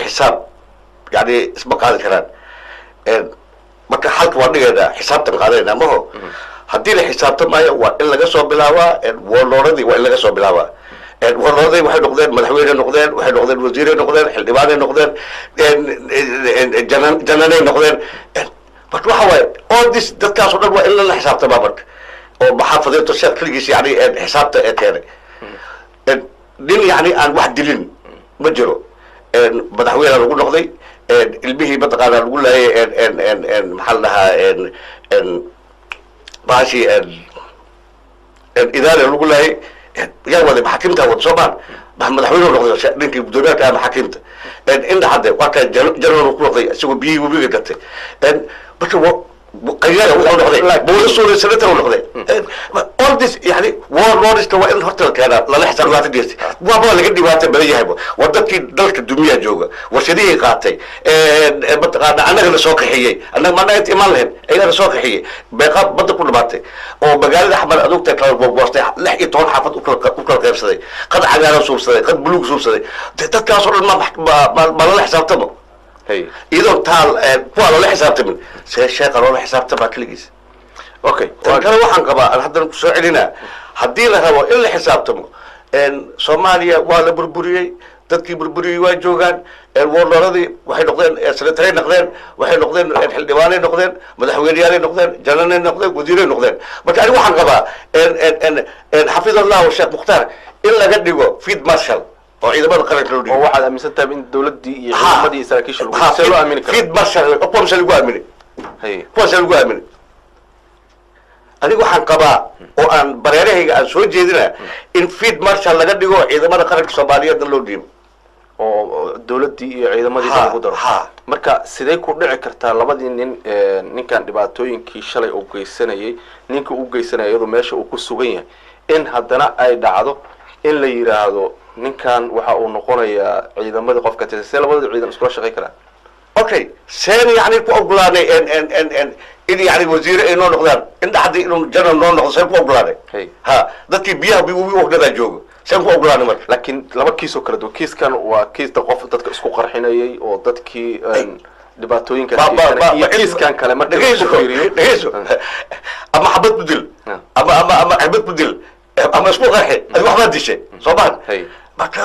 حساب يعني اسمه قاعد كلام marka xalka waa dhigeeda xisaabtan qaadayna ma ho hadii la xisaabtamayo waa in laga soo bilaabaa warlooradii waa in laga soo bilaabaa warlooradii waxay noqdeen madaxweyne noqdeen waxay noqdeen wasiire noqdeen xildhibaane noqdeen jananay noqdeen marka waxa waaye all this dadkaas oo dhan waa in la xisaabtamaa marka oo maxaafadeeto sheekh kaligiis yani xisaabta ee keenay nin yani aan wax dilin ma jiro madaxweyne lagu noqday ilmihii mataqaana lagu laayay maxaa la dhahaa baashi idaale lagu laayay yaa waday maxaakiimta wada soomaan madaxweyne noqday ninkii guddoomiyaha ah maxaakiimta inda hadde waa ka janar ku noqday isagoo biyihii webiga gatay marka قيادة وحده بوليسون سنتر وحده all this يعني war استوى إن هرتل كان لا يحصل وقت ديرت وابا لقدي وقت بدي هيبه ودك دلك الدنيا جوجا وشديه قاتي أنا غير سوق حيي أنا ما نأتي مالهم أنا سوق حيي بقى بدك كل باتي وبقال أحمد أدوك تكلم بواسطة لحق طول حافظ أكل غير صدي قد عجال رسول صدي قد بلوك رسول صدي تتكاثر ما لا يحسب تمو إذا تعال فوق ولا حساب تمن شيء ولا حساب تبع كليجيس أوكي كان واحد قبا لحد نقص علينا حدينا هو إلا حساب تمن إن صوماليا ولا بربرية تذكي بربرية واجوغان الورد رضي واحد نقدين سنتين نقدين واحد نقدين الحلواني نقدين مدحويريالي نقدين جناني نقدين وزيرين نقدين بس كان واحد قبا إن حفظ الله والشيخ مختار إلا قد يقول فيد مارشال وإذا ما ذكرت له دي واحد من ستة من الدولة دي ما دي سراكيش سلوا أمين فيد مارشال أقوم سلوا أمين هي قوم سلوا أمين أنا واحد قبا وأن بريره عن سوي جدينا إن فيد مارشال لقد يقول إذا ما ذكرت الصومالية دلوا ديم الدولة دي إذا ما دي سلوا marka sidee ku dhici kartaa labadii ninkan dhibaatooyinkii shalay uu geysanayay ninka uu geysanayay iyadoo meesha uu ku sugan yahay in haddana ay dhacdo in la yiraahdo ninkan waxa uu noqonayaa ciidamadii qofka tirsan labada ciidan isku shaqeey karaan okay seen yani ku ogolaanay in yani wasiir ay noo noqdaan in dhaxdi inuu janan noo noqdo seen ku ogolaanay ha dadkii biyaha bi uu waqtiga joogo seen ku ogolaanay marka laakiin laba kiis oo kala duwan kiiskan waa kiis qof dadka isku qarxinayay oo dadkii dhibaatooyinka iyo kiiskan kale ma dhageyso ama xabad budil ama xabad budil ama isku qarxi adiga waxba dishay soo baan marka